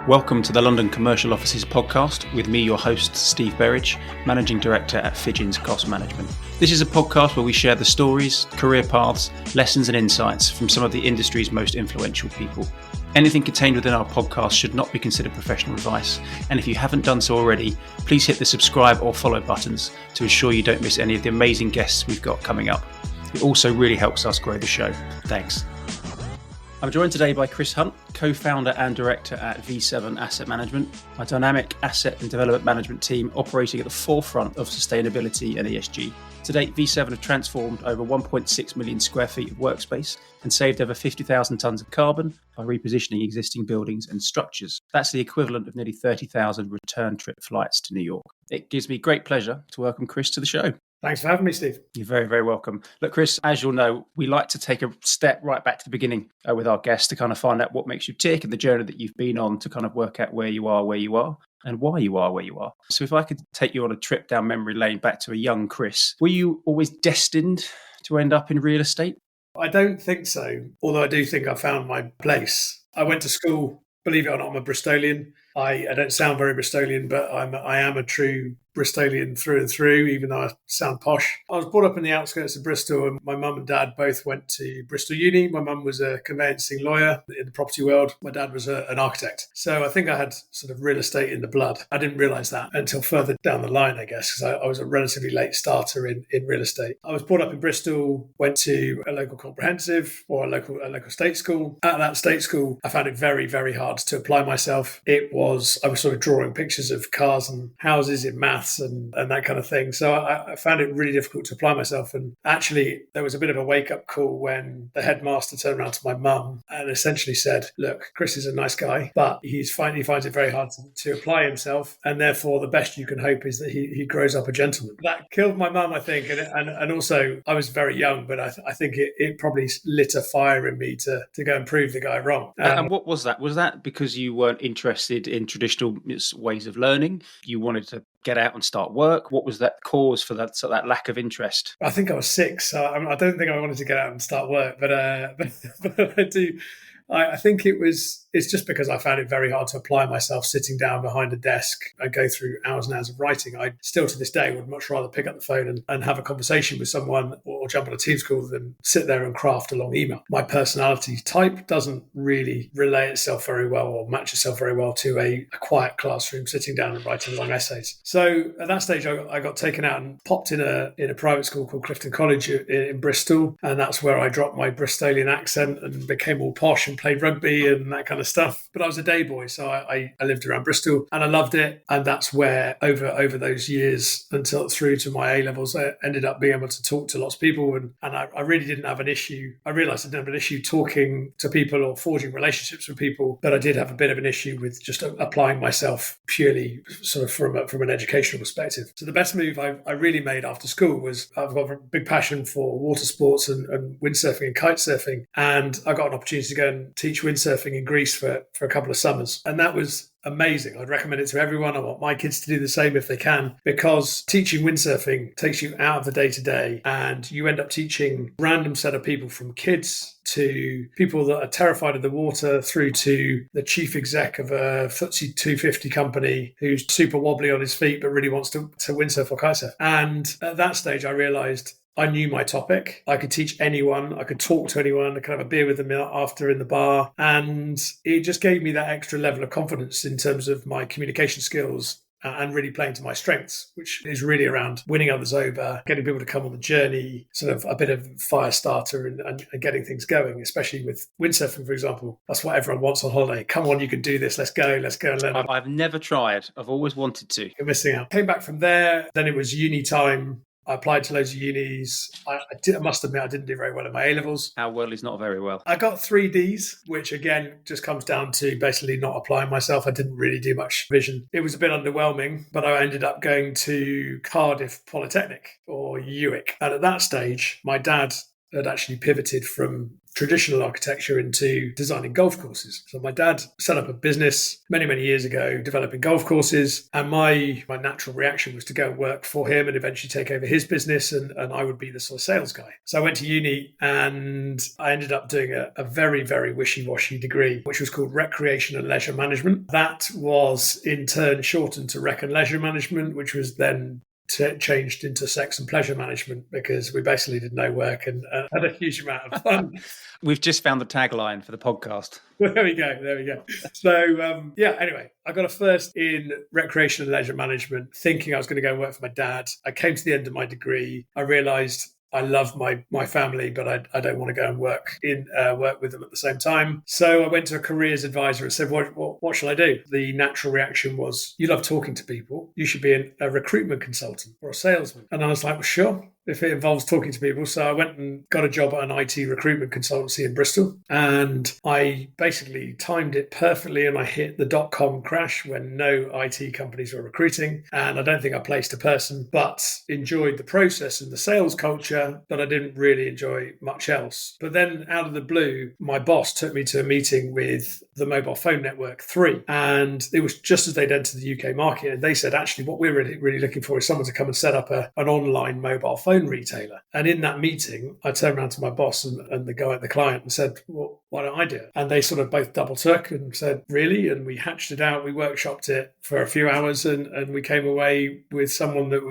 Welcome to the London Commercial Offices podcast with me, your host, Steve Berridge, Managing Director at Fidgens Cost Management. This is a podcast where we share the stories, career paths, lessons and insights from some of the industry's most influential people. Anything contained within our podcast should not be considered professional advice, and if you haven't done so already, please hit the subscribe or follow buttons to ensure you don't miss any of the amazing guests we've got coming up. It also really helps us grow the show. Thanks. I'm joined today by Chris Hunt, co-founder and director at V7 Asset Management, a dynamic asset and development management team operating at the forefront of sustainability and ESG. To date, V7 have transformed over 1.6 million square feet of workspace and saved over 50,000 tonnes of carbon by repositioning existing buildings and structures. That's the equivalent of nearly 30,000 return trip flights to New York. It gives me great pleasure to welcome Chris to the show. Thanks for having me, Steve. You're very, very welcome. Look, Chris, as you'll know, we like to take a step right back to the beginning with our guests to kind of find out what makes you tick and the journey that you've been on to kind of work out where you are and why you are where you are. So if I could take you on a trip down memory lane back to a young Chris, were you always destined to end up in real estate? I don't think so, although I do think I found my place. I went to school, believe it or not, I'm a Bristolian. I don't sound very Bristolian, but I am a true Bristolian through and through, even though I sound posh. I was brought up in the outskirts of Bristol, and my mum and dad both went to Bristol Uni. My mum was a conveyancing lawyer in the property world. My dad was an architect. So I think I had sort of real estate in the blood. I didn't realise that until further down the line, I guess, because I was a relatively late starter in real estate. I was brought up in Bristol, went to a local comprehensive or a local state school. At that state school, I found it very, very hard to apply myself. I was sort of drawing pictures of cars and houses in maths and that kind of thing. So I found it really difficult to apply myself. And actually, there was a bit of a wake-up call when the headmaster turned around to my mum and essentially said, look, Chris is a nice guy, but he finds it very hard to apply himself. And therefore, the best you can hope is that he grows up a gentleman. That killed my mum, I think. And also, I was very young, but I think it probably lit a fire in me to go and prove the guy wrong. And what was that? Was that because you weren't interested in traditional ways of learning? You wanted to get out and start work? What was that cause for that lack of interest? I think I was 6. So I don't think I wanted to get out and start work, but I do. I think it's just because I found it very hard to apply myself sitting down behind a desk and go through hours and hours of writing. I still to this day would much rather pick up the phone and have a conversation with someone or jump on a Teams call than sit there and craft a long email. My personality type doesn't really relay itself very well or match itself very well to a quiet classroom sitting down and writing long essays. So at that stage, I got taken out and popped in a private school called Clifton College in Bristol. And that's where I dropped my Bristolian accent and became all posh and played rugby and that kind of stuff. But I was a day boy, so I lived around Bristol and I loved it. And that's where over those years until through to my A-levels, I ended up being able to talk to lots of people. And I really didn't have an issue. I realised I didn't have an issue talking to people or forging relationships with people, but I did have a bit of an issue with just applying myself purely sort of from an educational perspective. So the best move I really made after school was I've got a big passion for water sports and windsurfing and kite surfing. And I got an opportunity to go and teach windsurfing in Greece for a couple of summers. And that was amazing. I'd recommend it to everyone. I want my kids to do the same if they can, because teaching windsurfing takes you out of the day-to-day and you end up teaching a random set of people, from kids to people that are terrified of the water through to the chief exec of a FTSE 250 company who's super wobbly on his feet but really wants to windsurf or kitesurf. And at that stage, I realised I knew my topic. I could teach anyone. I could talk to anyone. I could have a beer with them after in the bar. And it just gave me that extra level of confidence in terms of my communication skills and really playing to my strengths, which is really around winning others over, getting people to come on the journey, sort of a bit of fire starter and getting things going, especially with windsurfing, for example. That's what everyone wants on holiday. Come on, you can do this. Let's go and learn. I've never tried. I've always wanted to. You're missing out. Came back from there. Then it was uni time. I applied to loads of unis. I must admit, I didn't do very well in my A-levels. How well is not very well? I got 3 Ds, which again just comes down to basically not applying myself. I didn't really do much vision. It was a bit underwhelming, but I ended up going to Cardiff Polytechnic or UWIC. And at that stage, my dad had actually pivoted from traditional architecture into designing golf courses. So my dad set up a business many, many years ago developing golf courses. And my natural reaction was to go and work for him and eventually take over his business. And I would be the sort of sales guy. So I went to uni and I ended up doing a very, very wishy-washy degree, which was called Recreation and Leisure Management. That was in turn shortened to Rec and Leisure Management, which was then changed into Sex and Pleasure Management, because we basically did no work and had a huge amount of fun. We've just found the tagline for the podcast. There we go. So, anyway, I got a first in Recreation and Leisure Management, thinking I was going to go and work for my dad. I came to the end of my degree. I realised I love my family, but I don't want to go and work with them at the same time. So I went to a careers advisor and said, what shall I do? The natural reaction was, you love talking to people. You should be a recruitment consultant or a salesman. And I was like, well, sure, if it involves talking to people. So I went and got a job at an IT recruitment consultancy in Bristol. And I basically timed it perfectly. And I hit the .com crash when no IT companies were recruiting. And I don't think I placed a person, but enjoyed the process and the sales culture, but I didn't really enjoy much else. But then out of the blue, my boss took me to a meeting with the mobile phone network 3. And it was just as they'd entered the UK market. And they said, actually, what we're really looking for is someone to come and set up an online mobile phone retailer. And in that meeting, I turned around to my boss and the guy at the client and said, well, why don't I do it? And they sort of both double took and said, really? And we hatched it out. We workshopped it for a few hours and we came away with someone that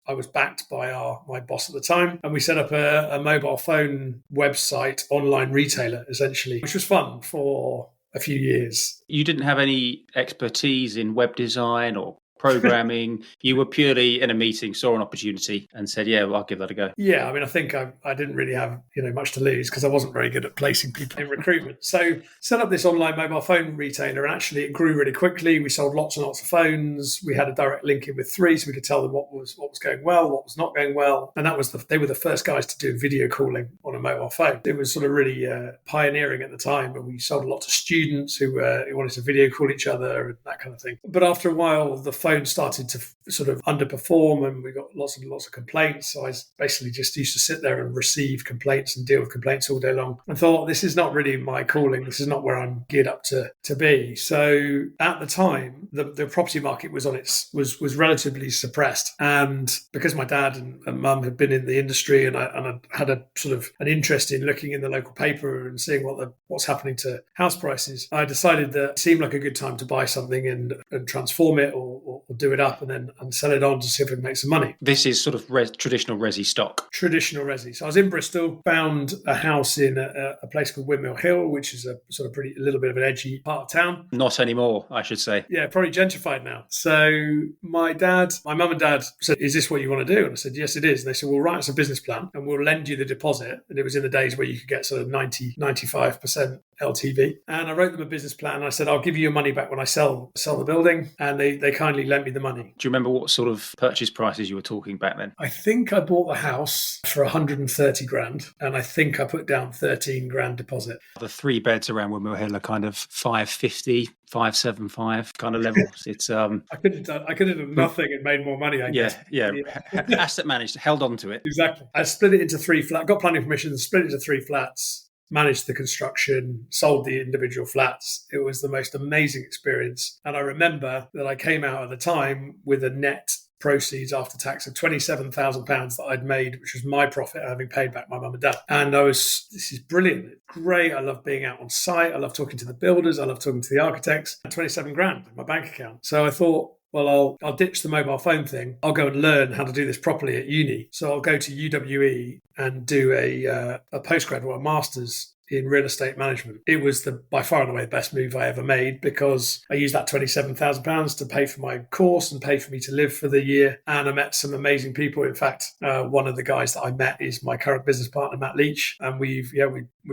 I was backed by my boss at the time. And we set up a mobile phone website, online retailer, essentially, which was fun for a few years. You didn't have any expertise in web design or programming. You were purely in a meeting, saw an opportunity and said, yeah, well, I'll give that a go. Yeah, I mean, I think I didn't really have much to lose because I wasn't very good at placing people in recruitment. So set up this online mobile phone retailer, and actually it grew really quickly. We sold lots and lots of phones. We had a direct link in with 3, so we could tell them what was going well, what was not going well. And they were the first guys to do video calling on a mobile phone. It was sort of really pioneering at the time, and we sold a lot to students who wanted to video call each other and that kind of thing. But after a while, the phone started to sort of underperform and we got lots of complaints. So I basically just used to sit there and receive complaints and deal with complaints all day long, and thought, this is not really my calling. This is not where I'm geared up to be. So at the time, the property market was was relatively suppressed. And because my dad and mum had been in the industry and I had a sort of an interest in looking in the local paper and seeing what's happening to house prices, I decided that it seemed like a good time to buy something and transform it or do it up and sell it on to see if we can make some money. This is sort of traditional resi stock. Traditional resi. So I was in Bristol, found a house in a place called Windmill Hill, which is a sort of a little bit of an edgy part of town. Not anymore, I should say. Yeah, probably gentrified now. So my mum and dad said, is this what you want to do? And I said, yes, it is. And they said, well, write us a business plan and we'll lend you the deposit. And it was in the days where you could get sort of 95% LTV. And I wrote them a business plan. I said, I'll give you your money back when I sell the building. And they kindly lent me the money. Do you remember what sort of purchase prices you were talking back then? I think I bought the house for 130 grand. And I think I put down 13 grand deposit. The 3 beds around Windmill Hill are kind of 550, 575 kind of levels. It's I could have done nothing and made more money, I guess. Yeah. Asset managed, held on to it. Exactly. I split it into 3 flats, got planning permission, split it into 3 flats, managed the construction, sold the individual flats. It was the most amazing experience. And I remember that I came out at the time with a net proceeds after tax of £27,000 that I'd made, which was my profit, having paid back my mum and dad. And this is brilliant. It's great. I love being out on site. I love talking to the builders. I love talking to the architects. 27 grand in my bank account. So I thought, well, I'll ditch the mobile phone thing. I'll go and learn how to do this properly at uni. So I'll go to UWE and do a postgrad or a master's in real estate management. It was by far and away the best move I ever made, because I used that £27,000 to pay for my course and pay for me to live for the year. And I met some amazing people. In fact, one of the guys that I met is my current business partner, Matt Leach. And we've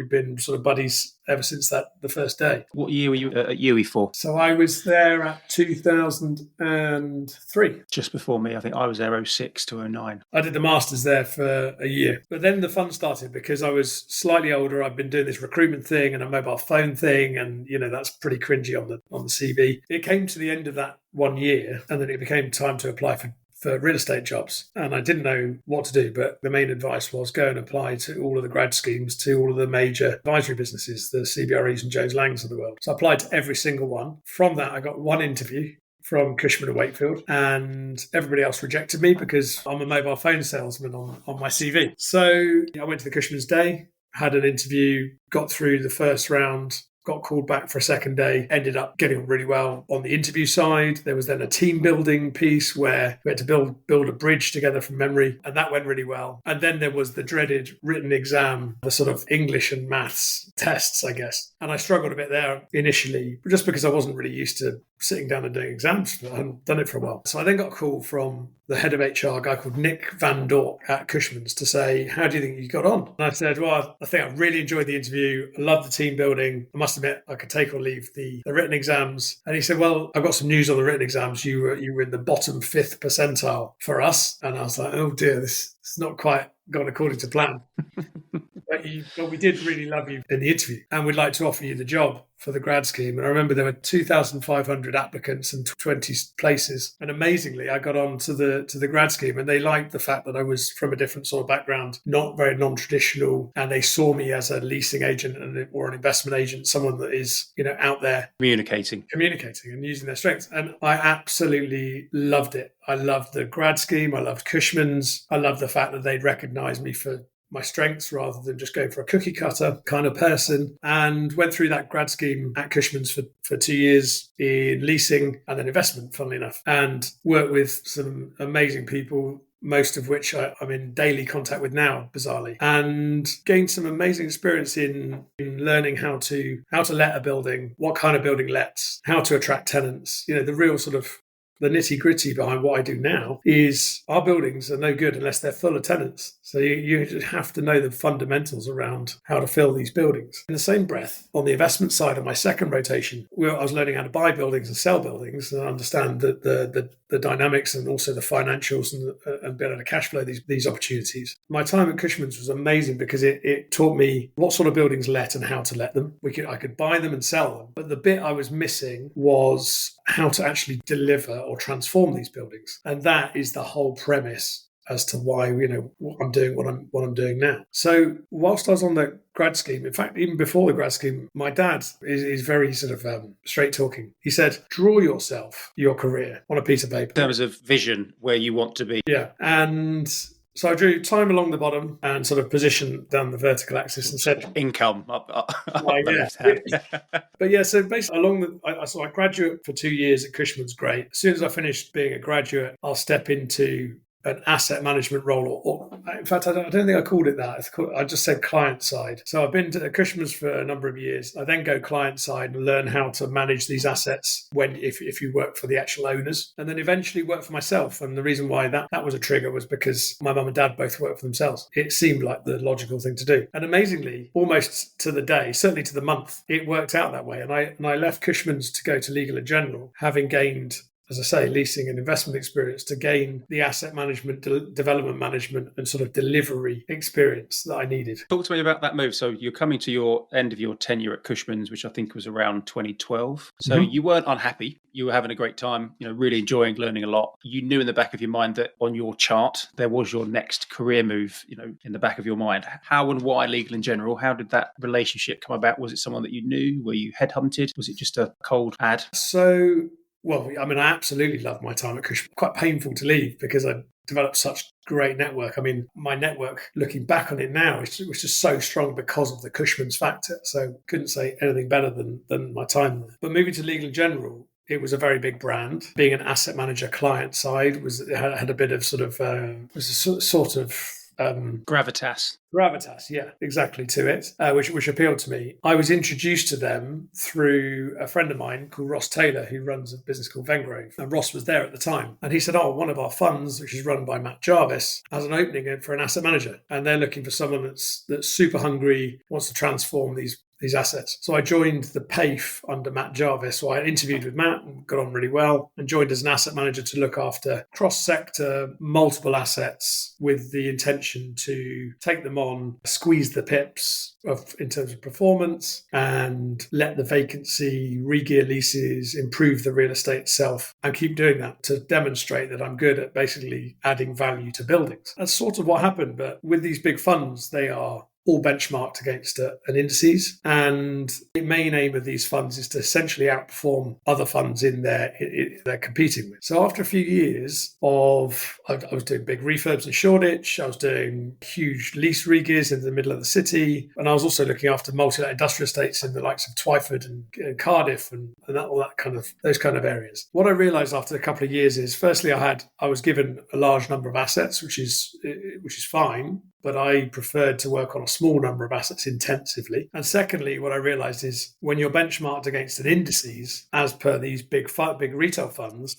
been sort of buddies ever since the first day. What year were you at UE for? So I was there at 2003. Just before me. I think I was there 06 to 09. I did the masters there for a year. But then the fun started because I was slightly older. I'd been doing this recruitment thing and a mobile phone thing, and that's pretty cringy on the CV. It came to the end of that 1 year, and then it became time to apply for real estate jobs. And I didn't know what to do, but the main advice was go and apply to all of the grad schemes, to all of the major advisory businesses, the CBREs and Jones Langs of the world. So I applied to every single one. From that, I got one interview from Cushman Wakefield, and everybody else rejected me because I'm a mobile phone salesman on my CV. So I went to the Cushman's day, had an interview, got through the first round, got called back for a second day, ended up getting on really well on the interview side. There was then a team building piece where we had to build a bridge together from memory, and that went really well. And then there was the dreaded written exam, the sort of English and maths tests, I guess. And I struggled a bit there initially, just because I wasn't really used to sitting down and doing exams. I hadn't done it for a while. So I then got a call from the head of HR, a guy called Nick Van Dork at Cushman's, to say, how do you think you got on? And I said, well, I think I really enjoyed the interview. I loved the team building. I must admit, I could take or leave the written exams. And he said, well, I've got some news on the written exams. You were in the bottom 5th percentile for us. And I was like, oh dear, this is not quite gone according to plan. But we did really love you in the interview, and we'd like to offer you the job for the grad scheme. And I remember there were 2,500 applicants and 20 places. And amazingly, I got on to the grad scheme, and they liked the fact that I was from a different sort of background, not very non-traditional. And they saw me as a leasing agent or an investment agent, someone that is, out there communicating and using their strengths. And I absolutely loved it. I loved the grad scheme. I loved Cushman's. I loved the fact that they'd recognised me for my strengths rather than just going for a cookie cutter kind of person, and went through that grad scheme at Cushman's for 2 years in leasing and then investment, funnily enough, and worked with some amazing people, most of which I'm in daily contact with now, bizarrely, and gained some amazing experience in learning how to let a building, what kind of building lets, how to attract tenants, the real sort of the nitty-gritty behind what I do now is our buildings are no good unless they're full of tenants. So you have to know the fundamentals around how to fill these buildings. In the same breath, on the investment side of my second rotation, I was learning how to buy buildings and sell buildings and understand the dynamics and also the financials and be able to cash flow these opportunities. My time at Cushman's was amazing because it taught me what sort of buildings let and how to let them. I could buy them and sell them. But the bit I was missing was how to actually deliver or transform these buildings. And that is the whole premise as to why, I'm doing what I'm doing now. So whilst I was on the grad scheme, in fact, even before the grad scheme, my dad is very sort of straight talking. He said, draw yourself your career on a piece of paper. In terms of vision, where you want to be. Yeah. And so I drew time along the bottom and sort of position down the vertical axis and said income up the left hand. But yeah, so basically I graduate for 2 years at Cushman's, great. As soon as I finished being a graduate, I'll step into an asset management role, or in fact, I don't think I called it that. I just said client side. So I've been to Cushman's for a number of years. I then go client side and learn how to manage these assets if you work for the actual owners, and then eventually work for myself. And the reason why that was a trigger was because my mum and dad both work for themselves. It seemed like the logical thing to do. And amazingly, almost to the day, certainly to the month, it worked out that way. And I left Cushman's to go to Legal and General, having gained, as I say, leasing and investment experience, to gain the asset management, development management and sort of delivery experience that I needed. Talk to me about that move. So you're coming to your end of your tenure at Cushman's, which I think was around 2012. So You weren't unhappy. You were having a great time, really enjoying learning a lot. You knew in the back of your mind that on your chart, there was your next career move, in the back of your mind. How and why Legal and General? How did that relationship come about? Was it someone that you knew? Were you headhunted? Was it just a cold ad? Well, I absolutely loved my time at Cushman. Quite painful to leave because I developed such great network. My network, looking back on it now, was just so strong because of the Cushman's factor. So couldn't say anything better than my time there. But moving to Legal and General, it was a very big brand. Being an asset manager client side had a bit of sort of gravitas, yeah, exactly, to it, which appealed to me. I was introduced to them through a friend of mine called Ross Taylor, who runs a business called Vengrove. And Ross was there at the time. And he said, one of our funds, which is run by Matt Jarvis, has an opening for an asset manager. And they're looking for someone that's super hungry, wants to transform these these assets. So I joined the PAIF under Matt Jarvis. So I interviewed with Matt and got on really well, and joined as an asset manager to look after cross-sector, multiple assets with the intention to take them on, squeeze the pips in terms of performance, and let the vacancy, re-gear leases, improve the real estate itself, and keep doing that to demonstrate that I'm good at basically adding value to buildings. That's sort of what happened. But with these big funds, they are all benchmarked against an indices. And the main aim of these funds is to essentially outperform other funds they're competing with. So after a few years I was doing big refurbs in Shoreditch, I was doing huge lease re-gears in the middle of the city, and I was also looking after multi-let industrial estates in the likes of Twyford and Cardiff and those kind of areas. What I realised after a couple of years is, firstly, I was given a large number of assets, which is fine, but I preferred to work on a small number of assets intensively. And secondly, what I realized is when you're benchmarked against an indices, as per these big retail funds,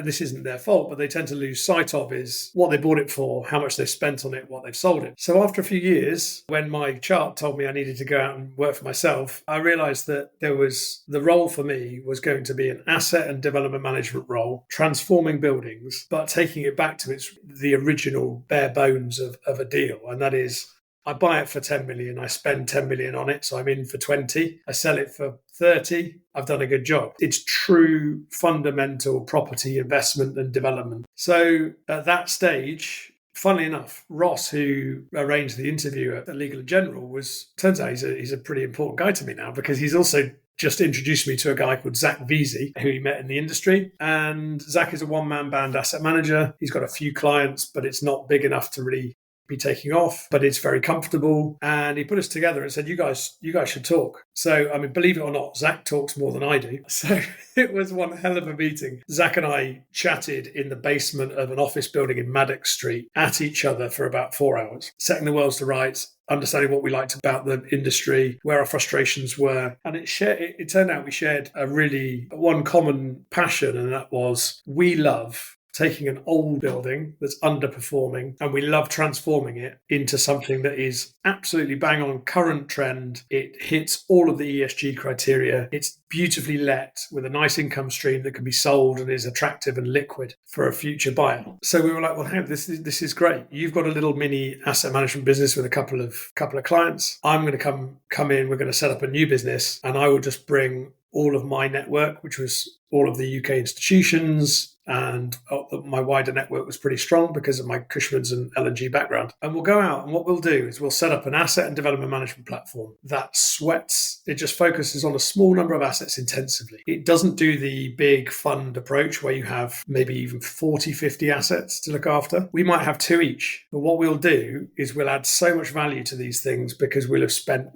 this isn't their fault, but they tend to lose sight of is what they bought it for, how much they've spent on it, what they've sold it. So after a few years, when my chart told me I needed to go out and work for myself, I realized that the role for me was going to be an asset and development management role, transforming buildings, but taking it back to the original bare bones of a deal. And that is, I buy it for 10 million, I spend 10 million on it, so I'm in for 20, I sell it for 30, I've done a good job. It's true fundamental property investment and development. So at that stage, funnily enough, Ross, who arranged the interview at Legal & General, turns out he's a pretty important guy to me now, because he's also just introduced me to a guy called Zak Veasey, who he met in the industry. And Zak is a one-man band asset manager. He's got a few clients, but it's not big enough to really be taking off, but it's very comfortable. And he put us together and said, you guys should talk. So, I mean, believe it or not, Zak talks more than I do. So it was one hell of a meeting. Zak and I chatted in the basement of an office building in Maddox Street at each other for about 4 hours, setting the worlds to rights, understanding what we liked about the industry, where our frustrations were. And it turned out we shared one common passion, and that was we love taking an old building that's underperforming, and we love transforming it into something that is absolutely bang on current trend. It hits all of the ESG criteria. It's beautifully let with a nice income stream that can be sold and is attractive and liquid for a future buyer. So we were like, well, hey, this is great. You've got a little mini asset management business with a couple of clients. I'm going to come in. We're going to set up a new business, and I will just bring all of my network, which was all of the UK institutions, and my wider network was pretty strong because of my Cushman's and L&G background. And we'll go out, and what we'll do is we'll set up an asset and development management platform that it just focuses on a small number of assets intensively. It doesn't do the big fund approach where you have maybe even 40, 50 assets to look after. We might have 2 each. But what we'll do is we'll add so much value to these things because we'll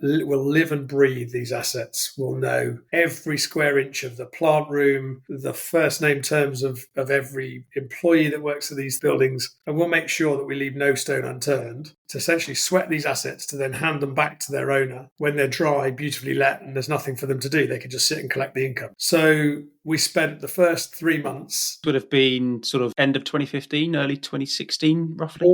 live and breathe these assets. We'll know every square inch of the plant room, the first name terms of every employee that works for these buildings, and we'll make sure that we leave no stone unturned to essentially sweat these assets to then hand them back to their owner when they're dry, beautifully let, and there's nothing for them to do. They can just sit and collect the income. So we spent the first 3 months. Would have been sort of end of 2015, early 2016, roughly?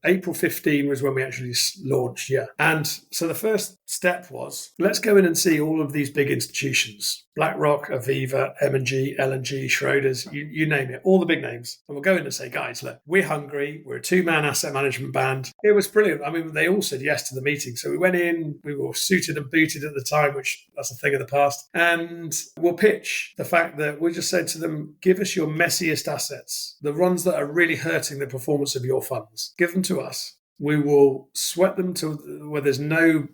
April 15 was when we actually launched, yeah. And so the first step was, let's go in and see all of these big institutions. BlackRock, Aviva, M&G, L&G, Schroders, you name it, all the big names. And we'll go in and say, guys, look, we're hungry. We're a 2-man asset management band. It was brilliant. I mean, they all said yes to the meeting. So we went in, we were suited and booted at the time, which that's a thing of the past. And we'll pitch the fact that we just said to them, give us your messiest assets, the ones that are really hurting the performance of your funds. Give them to us. We will sweat them to where there's no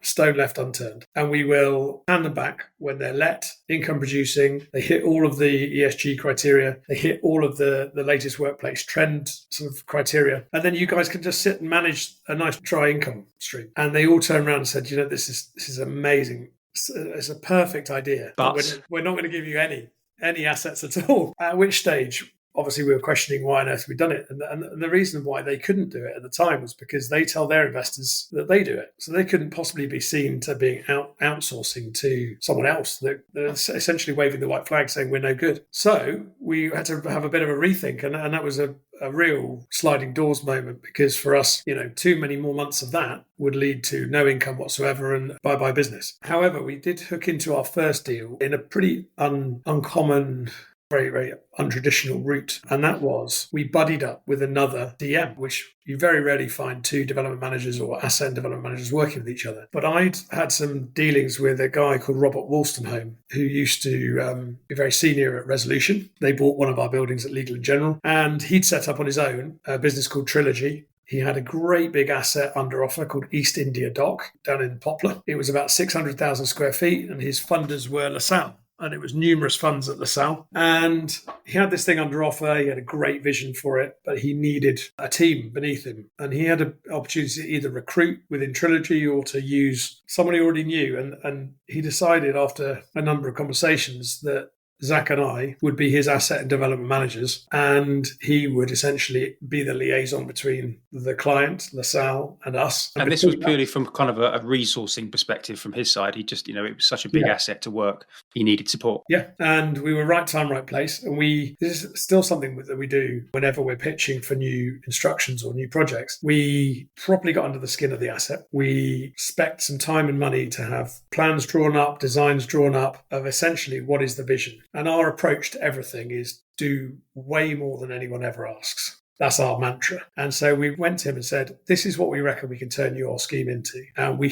stone left unturned. And we will hand them back when they're let, income producing. They hit all of the ESG criteria. They hit all of the latest workplace trend sort of criteria. And then you guys can just sit and manage a nice dry income stream. And they all turned around and said, this is amazing. It's a perfect idea. But we're not going to give you any assets at all. At which stage obviously we were questioning why on earth we'd done it. And the reason why they couldn't do it at the time was because they tell their investors that they do it. So they couldn't possibly be seen to being outsourcing to someone else. They're essentially waving the white flag saying we're no good. So we had to have a bit of a rethink. And that was a real sliding doors moment, because for us, too many more months of that would lead to no income whatsoever and bye-bye business. However, we did hook into our first deal in a pretty uncommon, very, very untraditional route. And that was, we buddied up with another DM, which you very rarely find two development managers or asset and development managers working with each other. But I'd had some dealings with a guy called Robert Wolstenholme, who used to be very senior at Resolution. They bought one of our buildings at Legal & General, and he'd set up on his own a business called Trilogy. He had a great big asset under offer called East India Dock down in Poplar. It was about 600,000 square feet, and his funders were LaSalle. And it was numerous funds at LaSalle. And he had this thing under offer. He had a great vision for it, but he needed a team beneath him. And he had an opportunity to either recruit within Trilogy or to use someone he already knew. And he decided after a number of conversations that Zak and I would be his asset and development managers, and he would essentially be the liaison between the client, LaSalle, and us. And this was purely from kind of a resourcing perspective from his side. He just, it was such a big asset to work. He needed support. Yeah, and we were right time, right place. And this is still something that we do whenever we're pitching for new instructions or new projects. We properly got under the skin of the asset. We spent some time and money to have plans drawn up, designs drawn up of essentially what is the vision. And our approach to everything is do way more than anyone ever asks. That's our mantra. And so we went to him and said, this is what we reckon we can turn your scheme into. And we,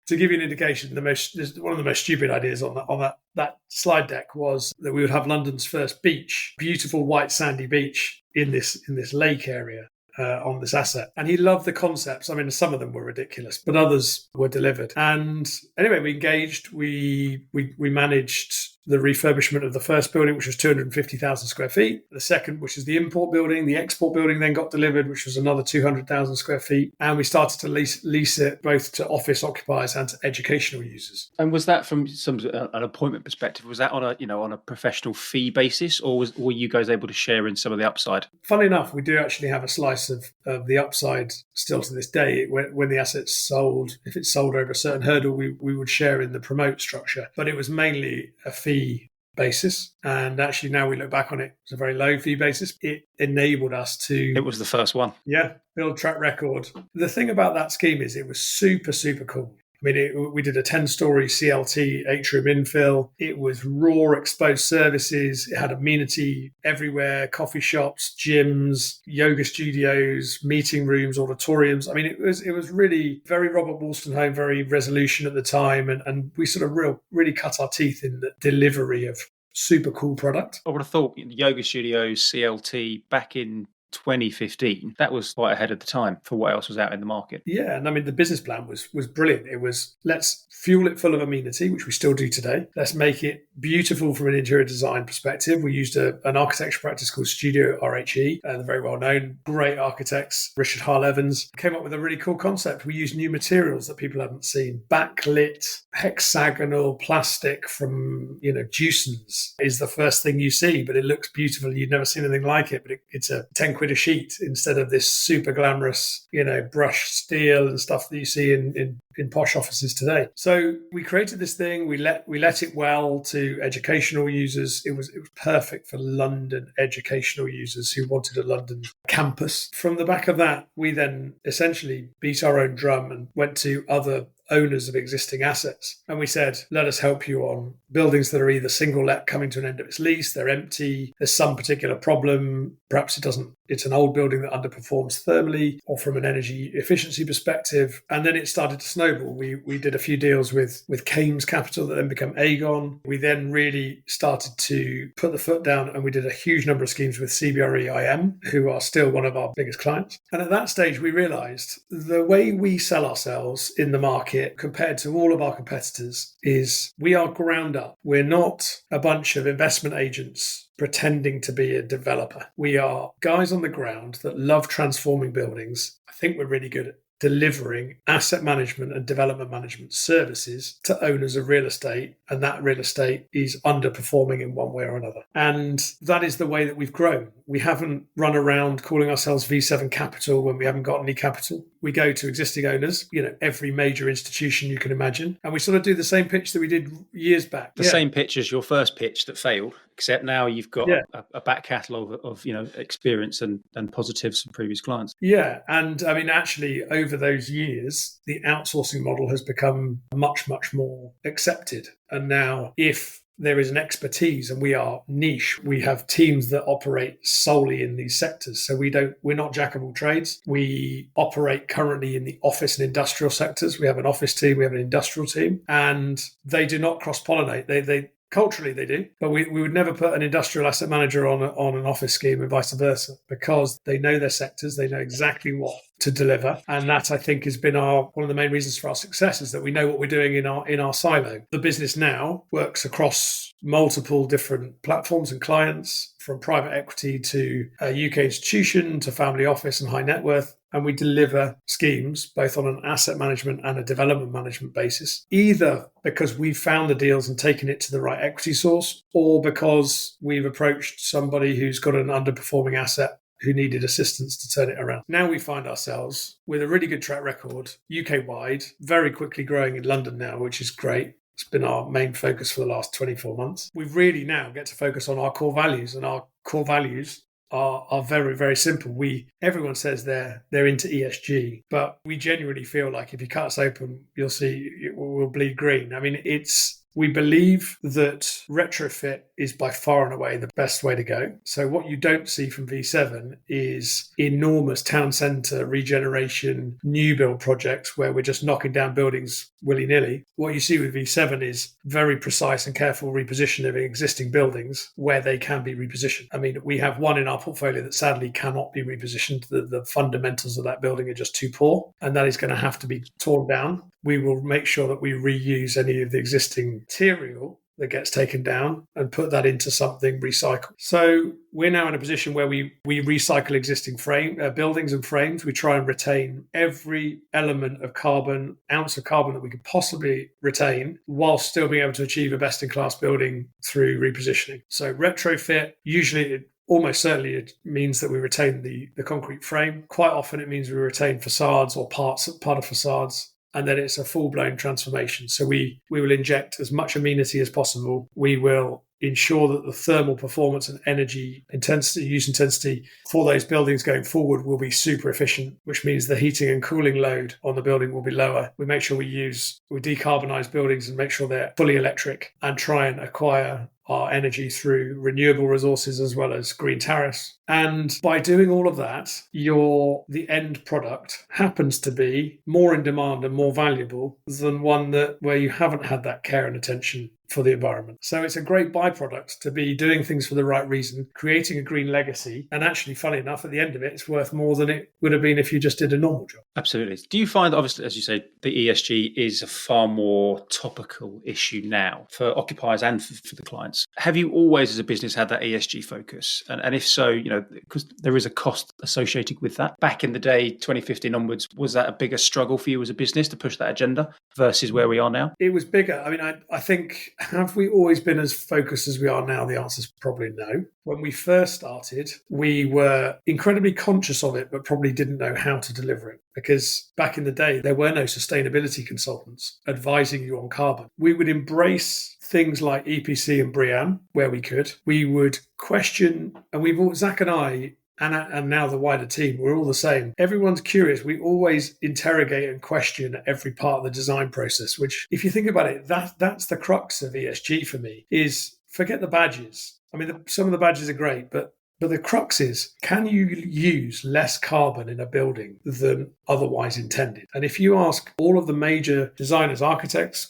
to give you an indication, one of the most stupid ideas on that slide deck was that we would have London's first beach, beautiful white sandy beach in this lake area. On this asset. And he loved the concepts. I mean, some of them were ridiculous, but others were delivered. And anyway, we engaged, we managed the refurbishment of the first building, which was 250,000 square feet. The second, which is the import building, the export building then got delivered, which was another 200,000 square feet. And we started to lease it both to office occupiers and to educational users. And was that from an appointment perspective? Was that on a professional fee basis, or were you guys able to share in some of the upside? Funnily enough, we do actually have a slice of the upside still to this day. When the asset's sold, if it's sold over a certain hurdle, we would share in the promote structure. But it was mainly a fee basis, and actually now we look back on it, it's a very low fee basis. It enabled us to, it was the first one, build track record. The thing about that scheme is it was super cool. I mean, we did a 10-story CLT atrium infill. It was raw exposed services. It had amenity everywhere, coffee shops, gyms, yoga studios, meeting rooms, auditoriums. I mean, it was really very Robert Wolstenholme, very Resolution at the time. And we sort of really cut our teeth in the delivery of super cool product. I would have thought yoga studios, CLT, back in 2015, that was quite ahead of the time for what else was out in the market. Yeah, and I mean, the business plan was brilliant. It was, let's fuel it full of amenity, which we still do today. Let's make it beautiful from an interior design perspective. We used an architecture practice called Studio RHE, they're very well known, great architects. Richard Harl Evans came up with a really cool concept. We used new materials that people hadn't seen. Backlit, hexagonal plastic from, Jewson's is the first thing you see, but it looks beautiful. You'd never seen anything like it, but it's a 10 quid a sheet instead of this super glamorous, brushed steel and stuff that you see in posh offices today. So we created this thing. We let it well to educational users. It was perfect for London educational users who wanted a London campus. From the back of that, we then essentially beat our own drum and went to other owners of existing assets. And we said, let us help you on buildings that are either single let coming to an end of its lease, they're empty, there's some particular problem, perhaps it's an old building that underperforms thermally or from an energy efficiency perspective. And then it started to snowball. We did a few deals with Kames Capital that then became Aegon. We then really started to put the foot down, and we did a huge number of schemes with CBRE IM, who are still one of our biggest clients. And at that stage, we realized the way we sell ourselves in the market compared to all of our competitors is we are ground up. We're not a bunch of investment agents pretending to be a developer. We are guys on the ground that love transforming buildings. I think we're really good delivering asset management and development management services to owners of real estate, and that real estate is underperforming in one way or another. And that is the way that we've grown. We haven't run around calling ourselves V7 Capital when we haven't got any capital. We go to existing owners, every major institution you can imagine, and we sort of do the same pitch that we did years back. The same pitch as your first pitch that failed, except now you've got a back catalogue of experience and positives from previous clients. Yeah, and I mean, actually, over those years, the outsourcing model has become much, much more accepted. And now, if there is an expertise and we are niche, we have teams that operate solely in these sectors. So we're not jack of all trades. We operate currently in the office and industrial sectors. We have an office team, we have an industrial team, and they do not cross-pollinate. They culturally they do, but we would never put an industrial asset manager on an office scheme and vice versa, because they know their sectors, they know exactly what to deliver. And that, I think, has been one of the main reasons for our success, is that we know what we're doing in our silo. The business now works across multiple different platforms and clients, from private equity to a UK institution to family office and high net worth. And we deliver schemes both on an asset management and a development management basis, either because we've found the deals and taken it to the right equity source, or because we've approached somebody who's got an underperforming asset who needed assistance to turn it around. Now we find ourselves with a really good track record, UK-wide, very quickly growing in London now, which is great. It's been our main focus for the last 24 months. We really now get to focus on our core values, and our core values are very, very simple. Everyone says they're into ESG, but we genuinely feel like if you cut us open, you'll see we'll bleed green. I mean, we believe that retrofit is by far and away the best way to go. So what you don't see from V7 is enormous town centre regeneration, new build projects where we're just knocking down buildings willy-nilly. What you see with V7 is very precise and careful repositioning of existing buildings where they can be repositioned. I mean, we have one in our portfolio that sadly cannot be repositioned. The fundamentals of that building are just too poor, and that is going to have to be torn down. We will make sure that we reuse any of the existing material that gets taken down and put that into something recycled. So we're now in a position where we recycle existing buildings and frames. We try and retain every element of carbon, ounce of carbon that we could possibly retain, while still being able to achieve a best-in-class building through repositioning. So retrofit, usually almost certainly it means that we retain the concrete frame. Quite often it means we retain facades or part of facades. And then it's a full-blown transformation. So we will inject as much amenity as possible. We will ensure that the thermal performance and energy use intensity for those buildings going forward will be super efficient, which means the heating and cooling load on the building will be lower. We make sure we decarbonize buildings and make sure they're fully electric, and try and acquire our energy through renewable resources as well as green tariffs. And by doing all of that, the end product happens to be more in demand and more valuable than one where you haven't had that care and attention for the environment. So it's a great byproduct to be doing things for the right reason, creating a green legacy. And actually, funny enough, at the end of it, it's worth more than it would have been if you just did a normal job. Absolutely. Do you find, obviously, as you say, the ESG is a far more topical issue now for occupiers and for the clients? Have you always, as a business, had that ESG focus? And if so, because there is a cost associated with that. Back in the day, 2015 onwards, was that a bigger struggle for you as a business to push that agenda versus where we are now? It was bigger. I mean, I think, have we always been as focused as we are now? The answer is probably no. When we first started, we were incredibly conscious of it, but probably didn't know how to deliver it. Because back in the day, there were no sustainability consultants advising you on carbon. We would embrace things like EPC and BREEAM where we could. We would question, and Zak and I, and now the wider team, we're all the same. Everyone's curious. We always interrogate and question every part of the design process, which, if you think about it, that's the crux of ESG for me, is forget the badges. I mean, some of the badges are great, but the crux is, can you use less carbon in a building than otherwise intended? And if you ask all of the major designers, architects,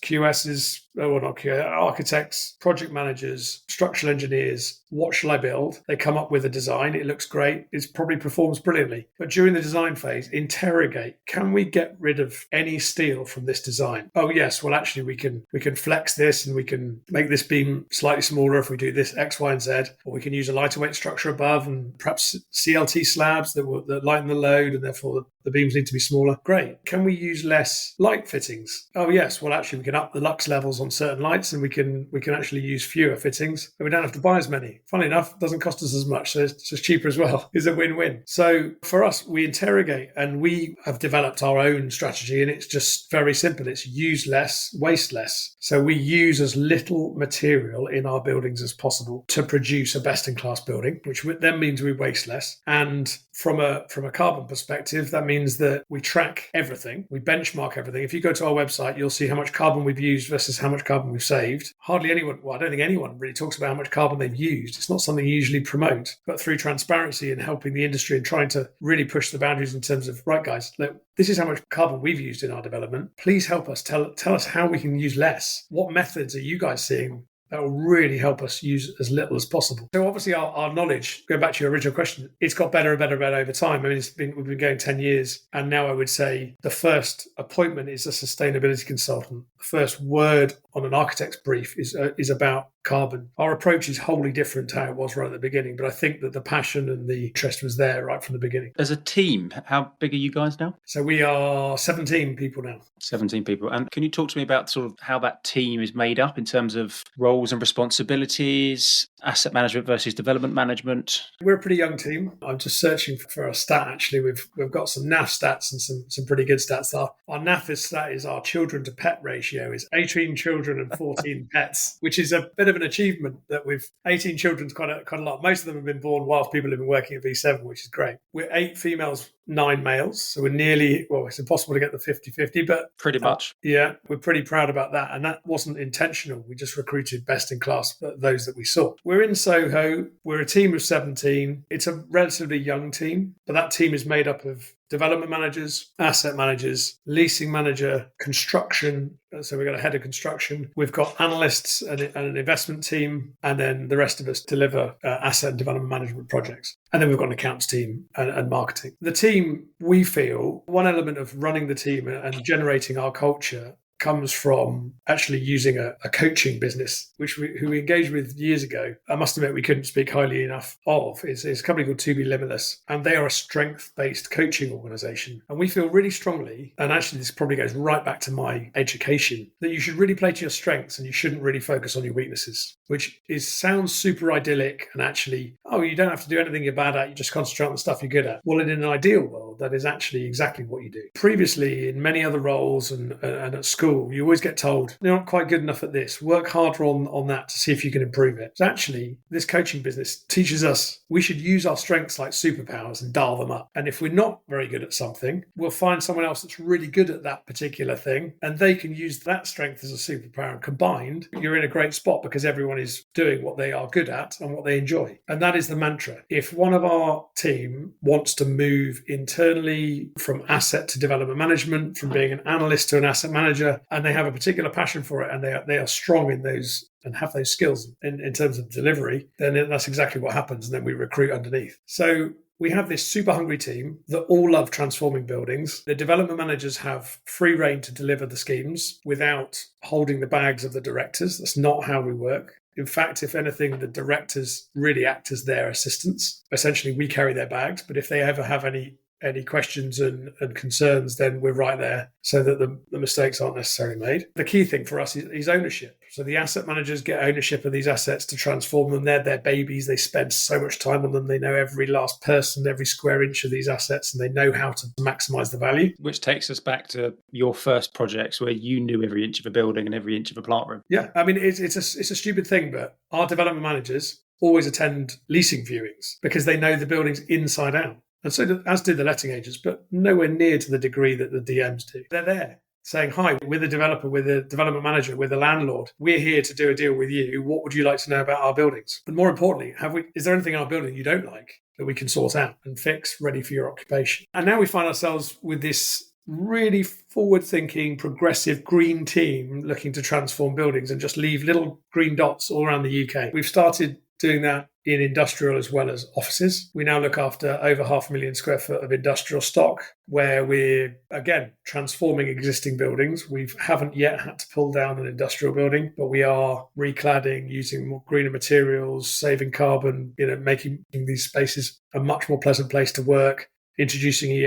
architects, project managers, structural engineers, what shall I build? They come up with a design. It looks great. It probably performs brilliantly. But during the design phase, interrogate, can we get rid of any steel from this design? Oh, yes. Well, actually, we can flex this and we can make this beam slightly smaller if we do this X, Y, and Z. Or we can use a lighter weight structure above and perhaps CLT slabs that lighten the load and therefore the beams need to be smaller. Great. Can we use less light fittings? Oh, yes. Well, actually, we can up the lux levels on certain lights and we can actually use fewer fittings. But we don't have to buy as many. Funnily enough, it doesn't cost us as much. So it's just cheaper as well. It's a win-win. So for us, we interrogate and we have developed our own strategy, and it's just very simple. It's use less, waste less. So we use as little material in our buildings as possible to produce a best-in-class building, which then means we waste less. And from a carbon perspective, that means that we track everything. We benchmark everything. If you go to our website, you'll see how much carbon we've used versus how much carbon we've saved. Hardly anyone, well, I don't think anyone really talks about how much carbon they've used. It's not something you usually promote, but through transparency and helping the industry and trying to really push the boundaries in terms of, right, guys, look, this is how much carbon we've used in our development. Please help us. Tell us how we can use less. What methods are you guys seeing that will really help us use as little as possible? So obviously our knowledge, going back to your original question, it's got better and better and better over time. I mean, we've been going 10 years. And now I would say the first appointment is a sustainability consultant. The first word on an architect's brief is about carbon. Our approach is wholly different to how it was right at the beginning, but I think that the passion and the interest was there right from the beginning. As a team, how big are you guys now? So we are 17 people now. 17 people. And can you talk to me about sort of how that team is made up in terms of roles and responsibilities, asset management versus development management? We're a pretty young team. I'm just searching for a stat, actually. We've got some NAF stats and some pretty good stats. Our NAF stat is our children to pet ratio is 18 children and 14 pets, which is a bit of an achievement that we've 18 children's quite a lot. Most of them have been born whilst people have been working at V7, which is great. We're 8 females, 9 males. So we're nearly, well, it's impossible to get the 50-50, but pretty much. Yeah, we're pretty proud about that. And that wasn't intentional. We just recruited best in class, those that we saw. We're in Soho. We're a team of 17. It's a relatively young team, but that team is made up of development managers, asset managers, leasing manager, construction. So we've got a head of construction. We've got analysts and an investment team. And then the rest of us deliver asset and development management projects. And then we've got an accounts team and marketing. The team, we feel, one element of running the team and generating our culture comes from actually using a coaching business, who we engaged with years ago. I must admit we couldn't speak highly enough of. It's a company called To Be Limitless, and they are a strength-based coaching organization. And we feel really strongly, and actually this probably goes right back to my education, that you should really play to your strengths and you shouldn't really focus on your weaknesses, which sounds super idyllic and actually, you don't have to do anything you're bad at, you just concentrate on the stuff you're good at. Well, in an ideal world, that is actually exactly what you do. Previously, in many other roles and at school, you always get told, you're not quite good enough at this. Work harder on that to see if you can improve it. So actually, this coaching business teaches us we should use our strengths like superpowers and dial them up. And if we're not very good at something, we'll find someone else that's really good at that particular thing, and they can use that strength as a superpower. And combined, you're in a great spot because everyone is doing what they are good at and what they enjoy. And that is the mantra. If one of our team wants to move internally from asset to development management, from being an analyst to an asset manager, and they have a particular passion for it and they are strong in those and have those skills in terms of delivery, then that's exactly what happens. And then we recruit underneath. So we have this super hungry team that all love transforming buildings. The development managers have free rein to deliver the schemes without holding the bags of the directors. That's not how we work. In fact, if anything, the directors really act as their assistants. Essentially, we carry their bags, but if they ever have any questions and concerns, then we're right there so that the mistakes aren't necessarily made. The key thing for us is ownership. So the asset managers get ownership of these assets to transform them. They're their babies. They spend so much time on them. They know every last person, every square inch of these assets, and they know how to maximize the value. Which takes us back to your first projects where you knew every inch of a building and every inch of a plant room. Yeah, I mean, it's a stupid thing, but our development managers always attend leasing viewings because they know the buildings inside out. And so as do the letting agents, but nowhere near to the degree that the DMs do. They're there saying, hi, we're the developer, we're the development manager, we're the landlord. We're here to do a deal with you. What would you like to know about our buildings? But more importantly, is there anything in our building you don't like that we can sort out and fix, ready for your occupation? And now we find ourselves with this really forward-thinking, progressive green team looking to transform buildings and just leave little green dots all around the UK. We've started doing that in industrial as well as offices. We now look after over 500,000 square foot of industrial stock, where we're, again, transforming existing buildings. We haven't yet had to pull down an industrial building, but we are recladding, using more greener materials, saving carbon, making these spaces a much more pleasant place to work, introducing the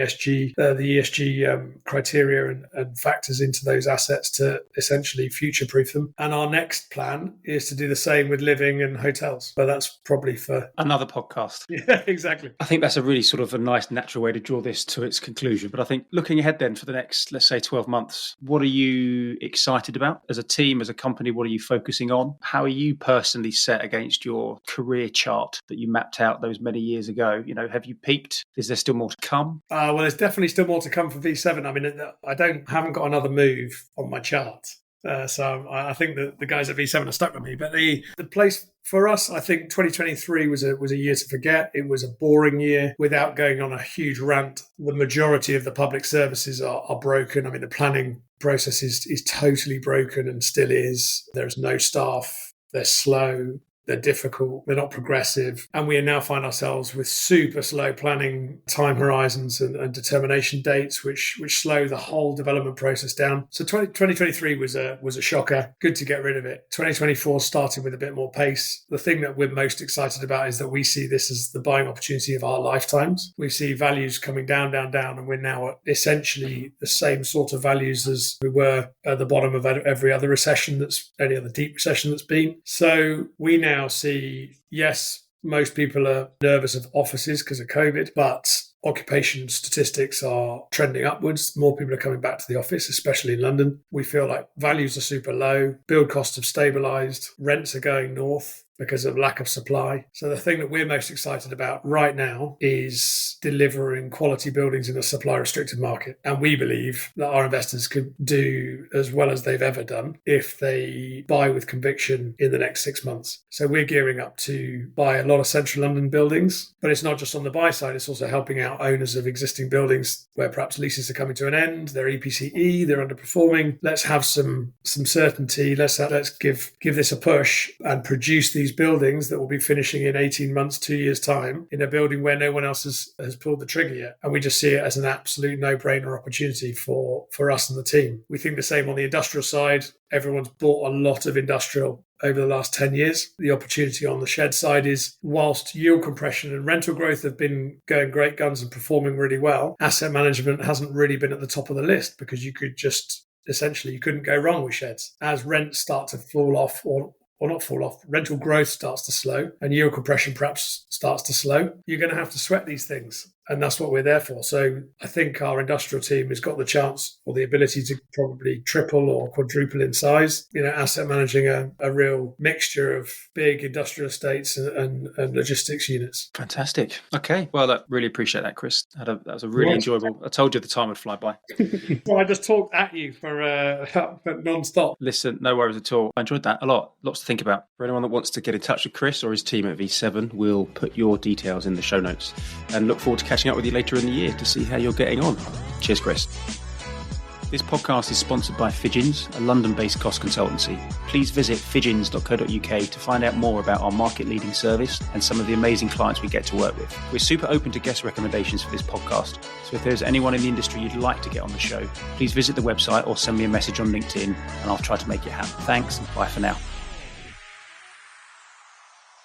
ESG criteria and factors into those assets to essentially future-proof them. And our next plan is to do the same with living and hotels. But that's probably for another podcast. Yeah, exactly. I think that's a really sort of a nice natural way to draw this to its conclusion. But I think looking ahead then for the next, let's say, 12 months, what are you excited about as a team, as a company? What are you focusing on? How are you personally set against your career chart that you mapped out those many years ago? Have you peaked? Is there still more to come? Well, there's definitely still more to come for V7. I mean, I haven't got another move on my chart. So I think that the guys at V7 are stuck with me. But the place for us, I think 2023 was a year to forget. It was a boring year without going on a huge rant. The majority of the public services are broken. I mean, the planning process is totally broken and still is. There's no staff. They're slow. They're difficult, they're not progressive, and we now find ourselves with super slow planning time horizons and determination dates, which slow the whole development process down. So 2023 was a shocker. Good to get rid of it. 2024 started with a bit more pace. The thing that we're most excited about is that we see this as the buying opportunity of our lifetimes. We see values coming down, and we're now at essentially the same sort of values as we were at the bottom of every other recession any other deep recession that's been. So we now see, yes, most people are nervous of offices because of COVID, but occupation statistics are trending upwards. More people are coming back to the office, especially in London. We feel like values are super low, build costs have stabilised, rents are going north because of lack of supply. So the thing that we're most excited about right now is delivering quality buildings in a supply-restricted market. And we believe that our investors could do as well as they've ever done if they buy with conviction in the next 6 months. So we're gearing up to buy a lot of central London buildings, but it's not just on the buy side, it's also helping out owners of existing buildings where perhaps leases are coming to an end, they're EPCE, they're underperforming. Let's have some certainty. Let's give this a push and produce these buildings that will be finishing in 18 months, 2 years' time in a building where no one else has pulled the trigger yet. And we just see it as an absolute no-brainer opportunity for us and the team. We think the same on the industrial side. Everyone's bought a lot of industrial over the last 10 years. The opportunity on the shed side is, whilst yield compression and rental growth have been going great guns and performing really well, asset management hasn't really been at the top of the list because you couldn't go wrong with sheds. As rents start to fall off or not fall off, rental growth starts to slow and yield compression perhaps starts to slow, you're going to have to sweat these things. And that's what we're there for. So I think our industrial team has got the chance or the ability to probably triple or quadruple in size, asset managing a real mixture of big industrial estates and logistics units. Fantastic. Okay. Well, I really appreciate that, Chris. That was a really enjoyable. I told you the time would fly by. Well, I just talked at you for non-stop. Listen, no worries at all. I enjoyed that a lot. Lots to think about. For anyone that wants to get in touch with Chris or his team at V7, we'll put your details in the show notes and look forward to catching up with you later in the year to see how you're getting on. Cheers, Chris. This podcast is sponsored by Fidgins, a London-based cost consultancy. Please visit fidgins.co.uk to find out more about our market-leading service and some of the amazing clients we get to work with. We're super open to guest recommendations for this podcast, so if there's anyone in the industry you'd like to get on the show, please visit the website or send me a message on LinkedIn and I'll try to make it happen. Thanks and bye for now.